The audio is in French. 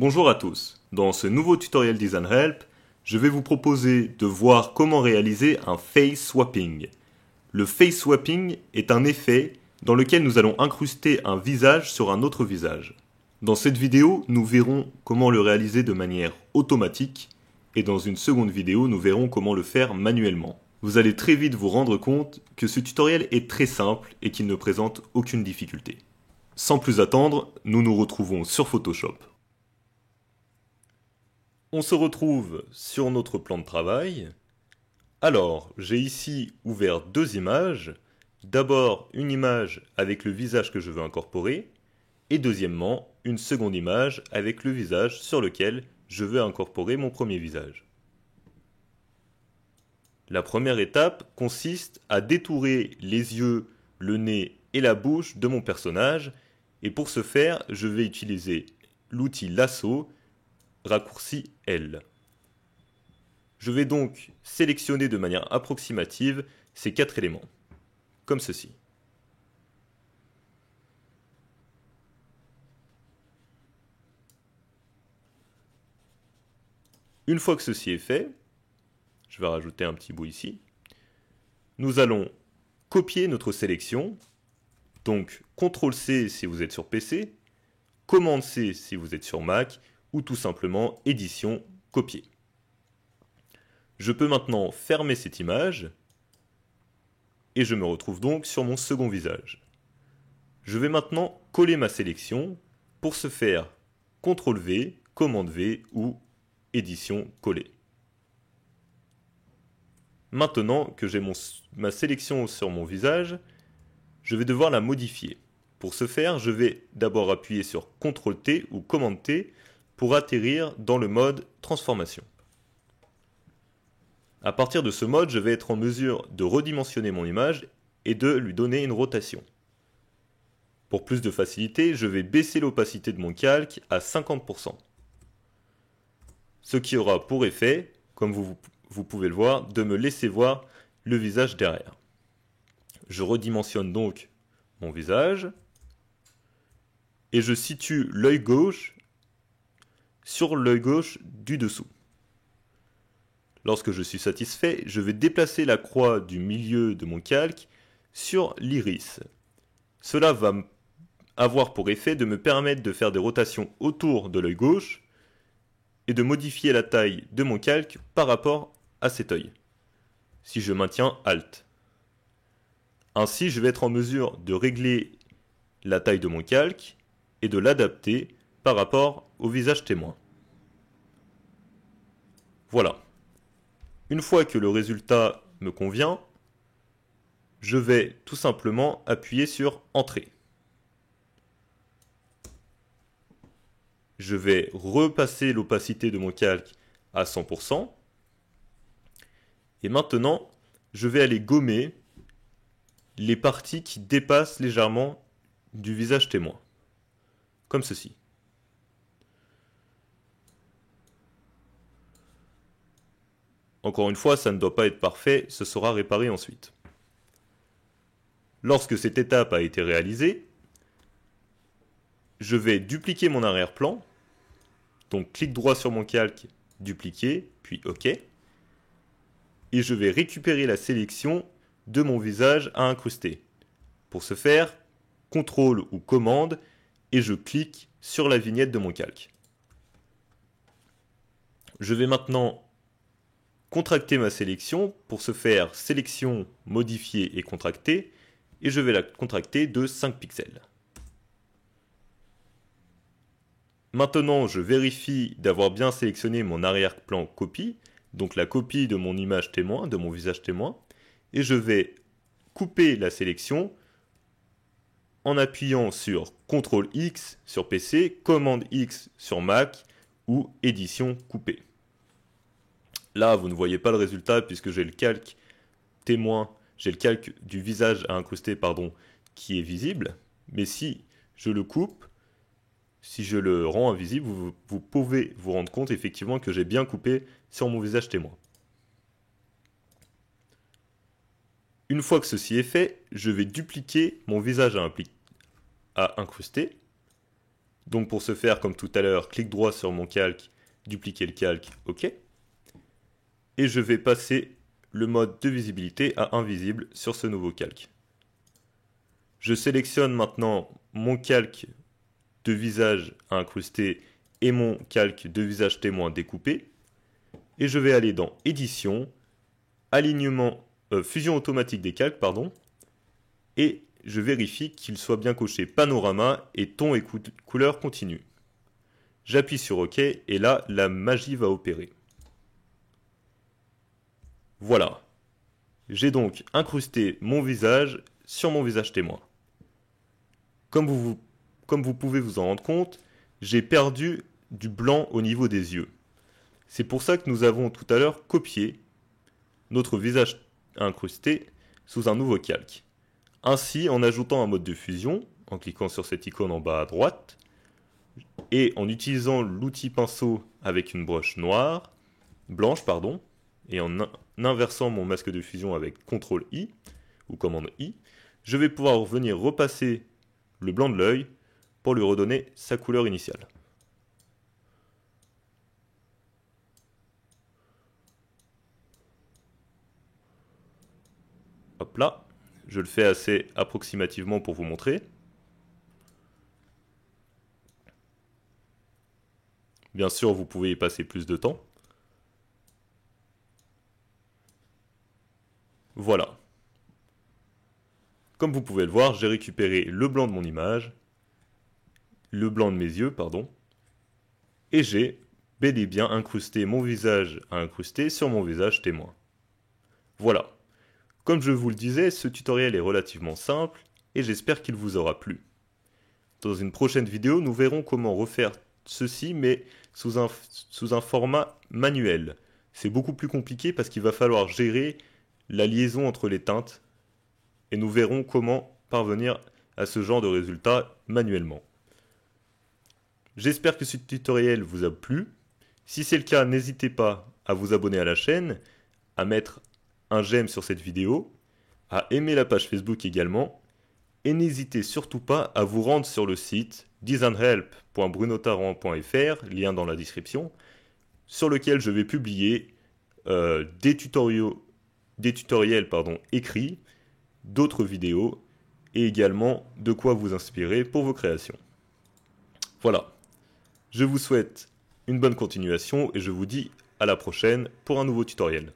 Bonjour à tous, dans ce nouveau tutoriel Design Help, je vais vous proposer de voir comment réaliser un face swapping. Le face swapping est un effet dans lequel nous allons incruster un visage sur un autre visage. Dans cette vidéo, nous verrons comment le réaliser de manière automatique et dans une seconde vidéo, nous verrons comment le faire manuellement. Vous allez très vite vous rendre compte que ce tutoriel est très simple et qu'il ne présente aucune difficulté. Sans plus attendre, nous nous retrouvons sur Photoshop. On se retrouve sur notre plan de travail. Alors, j'ai ici ouvert deux images. D'abord, une image avec le visage que je veux incorporer. Et deuxièmement, une seconde image avec le visage sur lequel je veux incorporer mon premier visage. La première étape consiste à détourer les yeux, le nez et la bouche de mon personnage. Et pour ce faire, je vais utiliser l'outil lasso raccourci L. Je vais donc sélectionner de manière approximative ces quatre éléments, comme ceci. Une fois que ceci est fait, je vais rajouter un petit bout ici, nous allons copier notre sélection, donc CTRL-C si vous êtes sur PC, Commande-C si vous êtes sur Mac, ou tout simplement édition, copier. Je peux maintenant fermer cette image et je me retrouve donc sur mon second visage. Je vais maintenant coller ma sélection. Pour ce faire, CTRL-V, Commande-V ou édition, coller. Maintenant que j'ai ma sélection sur mon visage, je vais devoir la modifier. Pour ce faire, je vais d'abord appuyer sur CTRL-T ou Commande-T pour atterrir dans le mode transformation. À partir de ce mode, je vais être en mesure de redimensionner mon image et de lui donner une rotation. Pour plus de facilité, je vais baisser l'opacité de mon calque à 50%. Ce qui aura pour effet, comme vous pouvez le voir, de me laisser voir le visage derrière. Je redimensionne donc mon visage et je situe l'œil gauche sur l'œil gauche du dessous. Lorsque je suis satisfait, je vais déplacer la croix du milieu de mon calque sur l'iris. Cela va avoir pour effet de me permettre de faire des rotations autour de l'œil gauche et de modifier la taille de mon calque par rapport à cet œil, si je maintiens Alt. Ainsi, je vais être en mesure de régler la taille de mon calque et de l'adapter par rapport au visage témoin. Voilà. Une fois que le résultat me convient, je vais tout simplement appuyer sur Entrée. Je vais repasser l'opacité de mon calque à 100%. Et maintenant, je vais aller gommer les parties qui dépassent légèrement du visage témoin. Comme ceci. Encore une fois, ça ne doit pas être parfait, ce sera réparé ensuite. Lorsque cette étape a été réalisée, je vais dupliquer mon arrière-plan. Donc clic droit sur mon calque, dupliquer, puis OK. Et je vais récupérer la sélection de mon visage à incruster. Pour ce faire, CTRL ou commande et je clique sur la vignette de mon calque. Je vais maintenant contracter ma sélection. Pour ce faire, sélection, modifier et contracter. Et je vais la contracter de 5 pixels. Maintenant, je vérifie d'avoir bien sélectionné mon arrière-plan copie, donc la copie de mon image témoin, de mon visage témoin, et je vais couper la sélection en appuyant sur CTRL-X sur PC, Commande-X sur Mac ou Édition couper. Là, vous ne voyez pas le résultat puisque j'ai le calque témoin, j'ai le calque du visage à incruster, qui est visible, mais si je le coupe, si je le rends invisible, vous pouvez vous rendre compte effectivement que j'ai bien coupé sur mon visage témoin. Une fois que ceci est fait, je vais dupliquer mon visage à incruster. Donc pour ce faire, comme tout à l'heure, clic droit sur mon calque, dupliquer le calque, OK. Et je vais passer le mode de visibilité à invisible sur ce nouveau calque. Je sélectionne maintenant mon calque de visage à incruster et mon calque de visage témoin découpé. Et je vais aller dans Édition, Alignement, Fusion automatique des calques, pardon. Et je vérifie qu'il soit bien coché Panorama et ton et couleur continue. J'appuie sur OK et là, la magie va opérer. Voilà. J'ai donc incrusté mon visage sur mon visage témoin. Comme vous pouvez vous en rendre compte, j'ai perdu du blanc au niveau des yeux. C'est pour ça que nous avons tout à l'heure copié notre visage incrusté sous un nouveau calque. Ainsi, en ajoutant un mode de fusion, en cliquant sur cette icône en bas à droite, et en utilisant l'outil pinceau avec une broche blanche, et en inversant mon masque de fusion avec CTRL-I, ou commande I, je vais pouvoir venir repasser le blanc de l'œil pour lui redonner sa couleur initiale. Hop là, je le fais assez approximativement pour vous montrer. Bien sûr, vous pouvez y passer plus de temps. Voilà. Comme vous pouvez le voir, j'ai récupéré le blanc de mon image, le blanc de mes yeux, et j'ai bel et bien incrusté mon visage à incruster sur mon visage témoin. Voilà. Comme je vous le disais, ce tutoriel est relativement simple et j'espère qu'il vous aura plu. Dans une prochaine vidéo, nous verrons comment refaire ceci, mais sous un format manuel. C'est beaucoup plus compliqué parce qu'il va falloir gérer la liaison entre les teintes et nous verrons comment parvenir à ce genre de résultat manuellement. J'espère que ce tutoriel vous a plu. Si c'est le cas, n'hésitez pas à vous abonner à la chaîne, à mettre un j'aime sur cette vidéo, à aimer la page Facebook également, et n'hésitez surtout pas à vous rendre sur le site designhelp.brunotaran.fr, lien dans la description, sur lequel je vais publier des tutoriels écrits, d'autres vidéos, et également de quoi vous inspirer pour vos créations. Voilà, je vous souhaite une bonne continuation et je vous dis à la prochaine pour un nouveau tutoriel.